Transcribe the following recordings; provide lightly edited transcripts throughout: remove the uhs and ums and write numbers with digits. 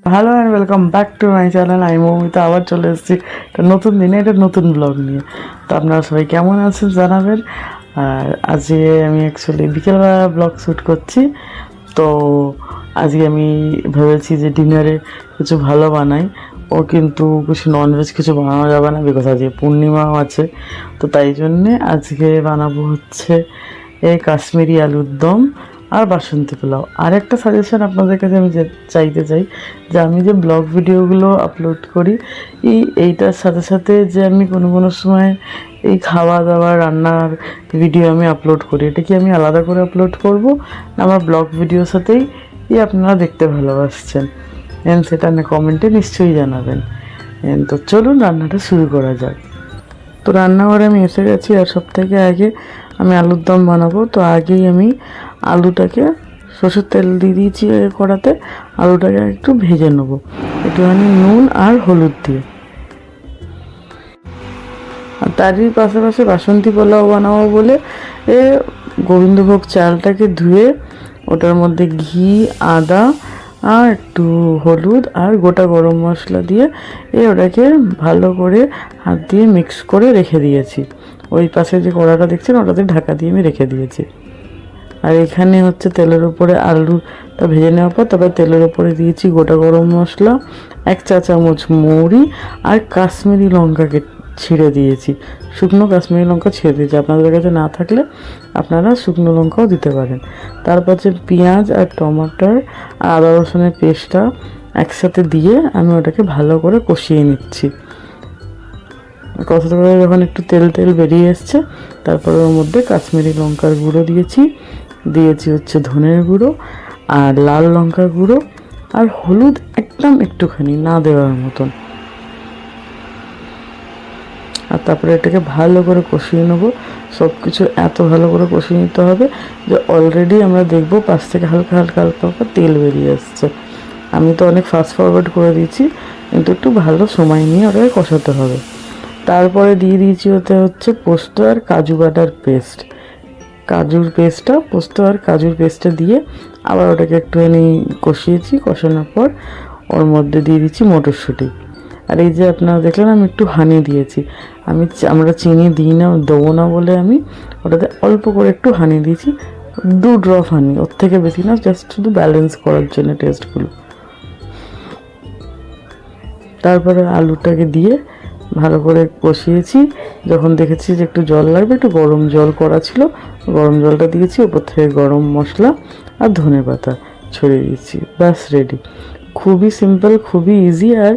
Hello and welcome back to my channel. আমি মৌমিতা আবার চলে এসেছি একটা নতুন দিনে একটা নতুন ব্লগ নিয়ে। তো আপনারা সবাই কেমন আছেন জানাবেন। আর আজকে আমি অ্যাকচুয়ালি বিকেলবেলা ব্লগ শ্যুট করছি। তো আজকে আমি ভেবেছি যে ডিনারে কিছু ভালো বানাই। কিন্তু কিছু ননভেজ কিছু বানানো যাবে না, বিকজ আজকে পূর্ণিমাও আছে। তো তাই জন্যে আজকে বানাবো হচ্ছে কাশ্মীরি আলুর দম আর বাসন্তী পোলাও। আর একটা সাজেশন আপনাদের কাছে আমি চাইতে চাই যে আমি যে ব্লগ ভিডিওগুলো আপলোড করি এইটার সাথে সাথে যে আমি কোনো সময় এই খাওয়া দাওয়া রান্নার ভিডিও আমি আপলোড করি, এটা কি আমি আলাদা করে আপলোড করব না আমার ব্লগ ভিডিওর সাথেই আপনারা দেখতে ভালোবাসছেন? সেটা না কমেন্টে নিশ্চয়ই জানাবেন। তো চলুন রান্নাটা শুরু করা যাক। তো রান্নাঘরে আমি এসে গেছি। আর সব থেকে আগে আমি আলুর দম বানাবো। তো আগেই আমি আলুটাকে সরষের তেল দিয়ে দিয়েছি কড়াতে। আলুটাকে একটু ভেজে নেবো একটুখানি নুন আর হলুদ দিয়ে। আর তারই পাশাপাশি বাসন্তী পোলাও বানাবো বলে গোবিন্দভোগ চালটাকে ধুয়ে ওটার মধ্যে ঘি, আদা আর একটু হলুদ আর গোটা গরম মশলা দিয়ে ওটাকে ভালো করে হাত দিয়ে মিক্স করে রেখে দিয়েছি। ওই পাশে যে কড়াটা দেখছেন ওটাতে ঢাকা দিয়ে আমি রেখে দিয়েছি। আর এখানে হচ্ছে তেলের উপরে আলুটা ভেজে নেওয়ার পর তারপর তেলের উপরে দিয়েছি গোটা গরম মশলা, 1 চা চামচ মৌরি আর কাশ্মীরি লঙ্কাকে ছিঁড়ে দিয়েছি। শুকনো কাশ্মীরি লঙ্কা ছিঁড়ে দিয়েছি, আপনাদের কাছে না থাকলে আপনারা শুকনো লঙ্কাও দিতে পারেন। তারপর যে পেঁয়াজ আর টমাটোর আর আদা রসুনের পেস্টটা একসাথে দিয়ে আমি ওটাকে ভালো করে কষিয়ে নিচ্ছি। কষাতে করে যখন একটু তেল বেরিয়ে এসছে তারপরে ওর মধ্যে কাশ্মীরি লঙ্কার গুঁড়ো দিয়েছি হচ্ছে ধনের গুঁড়ো আর লাল লঙ্কার গুঁড়ো আর হলুদ একদম একটুখানি, না দেওয়ার মতন। আর তারপরে এটাকে ভালো করে কষিয়ে নেবো। সব কিছু এত ভালো করে কষিয়ে নিতে হবে যে অলরেডি আমরা দেখবো পাশ থেকে হালকা হালকা তেল বেরিয়ে আসছে। আমি তো অনেক ফাস্ট ফরওয়ার্ড করে দিয়েছি, কিন্তু একটু ভালো সময় নিয়ে ওটাকে কষাতে হবে। তারপরে দিয়ে দিয়েছি হচ্ছে পোস্ত আর কাজু বাটার পেস্ট। পোস্ত আর কাজুর পেস্টটা দিয়ে আবার ওটাকে একটুখানি কষিয়েছি। কষানোর পর ওর মধ্যে দিয়ে দিচ্ছি মটরশুঁটি। আর এই যে আপনারা দেখলেন আমি একটু হানি দিয়েছি। আমরা চিনি দেবো না বলে আমি ওটাতে অল্প করে একটু হানি দিয়েছি, 2 ড্রপ হানি, ওর থেকে বেশি না, জাস্ট শুধু ব্যালেন্স করার জন্য টেস্টগুলো। তারপরে আলুটাকে দিয়ে ভালো করে কষিয়েছি। যখন দেখেছি যে একটু জল লাগবে, একটু গরম জল করা ছিল, গরম জলটা দিয়েছি। ওপর থেকে গরম মশলা আর ধনেপাতা ছড়িয়ে দিয়েছি। ব্যাস রেডি। খুবই সিম্পল, খুবই ইজি আর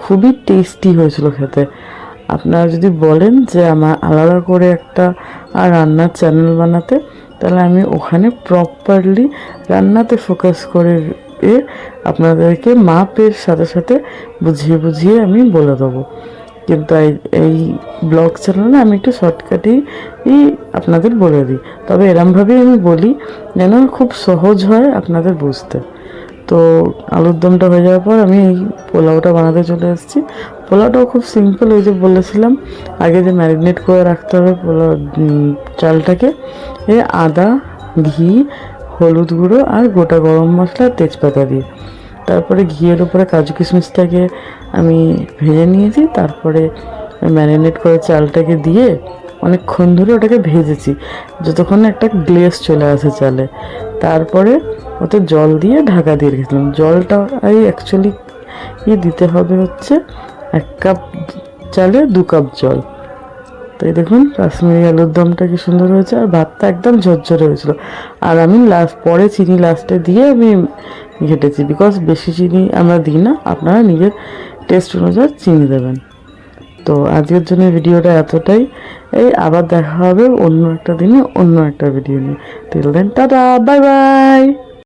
খুবই টেস্টি হয়েছিল খেতে। আপনারা যদি বলেন যে আমার আলাদা করে একটা রান্নার চ্যানেল বানাতে, তাহলে আমি ওখানে প্রপারলি রান্নাতে ফোকাস করে আপনাদেরকে মাপের সাথে সাথে বুঝিয়ে আমি বলে দেবো। কিন্তু এই ব্লগ চ্যানেলে আমি একটু শর্টকাটেই আপনাদের বলে দিই। তবে এরমভাবেই আমি বলি যেন খুব সহজ হয় আপনাদের বুঝতে। তো আলুর দমটা হয়ে যাওয়ার পর আমি এই পোলাওটা বানাতে চলে এসেছি। পোলাওটাও খুব সিম্পল, ওই যে বলেছিলাম আগে যে ম্যারিনেট করে রাখতে হবে পোলাও চালটাকে। আদা, ঘি, হলুদ গুঁড়ো আর গোটা গরম মশলা, তেজপাতা দিয়ে তারপরে ঘিয়ের উপরে কাজু কিশমিশটাকে আমি ভেজে নিয়েছি। তারপরে ম্যারিনেট করে চালটাকে দিয়ে অনেকক্ষণ ধরে ওটাকে ভেজেছি যতক্ষণ একটা গ্লেজ চলে আসে চালে। তারপরে ওতে জল দিয়ে ঢাকা দিয়ে রেখেছিলাম। জলটা অ্যাকচুয়ালি দিতে হবে হচ্ছে 1 কাপ চালে 2 কাপ জল। তাই দেখুন কাশ্মীরি আলুর দমটা কি সুন্দর হয়েছে, আর ভাতটা একদম ঝরঝরে হয়েছিল। আর আমি পরে চিনি লাস্টে দিয়ে আমি ঘেটেছি, বিকজ বেশি চিনি আমরা দিই না, আপনারা নিজের টেস্ট অনুযায়ী চিনি দেবেন। তো আজকের জন্য ভিডিওটা এতটাই। আবার দেখা হবে অন্য একটা দিনে অন্য একটা ভিডিও নিয়ে। Till then tata, bye by.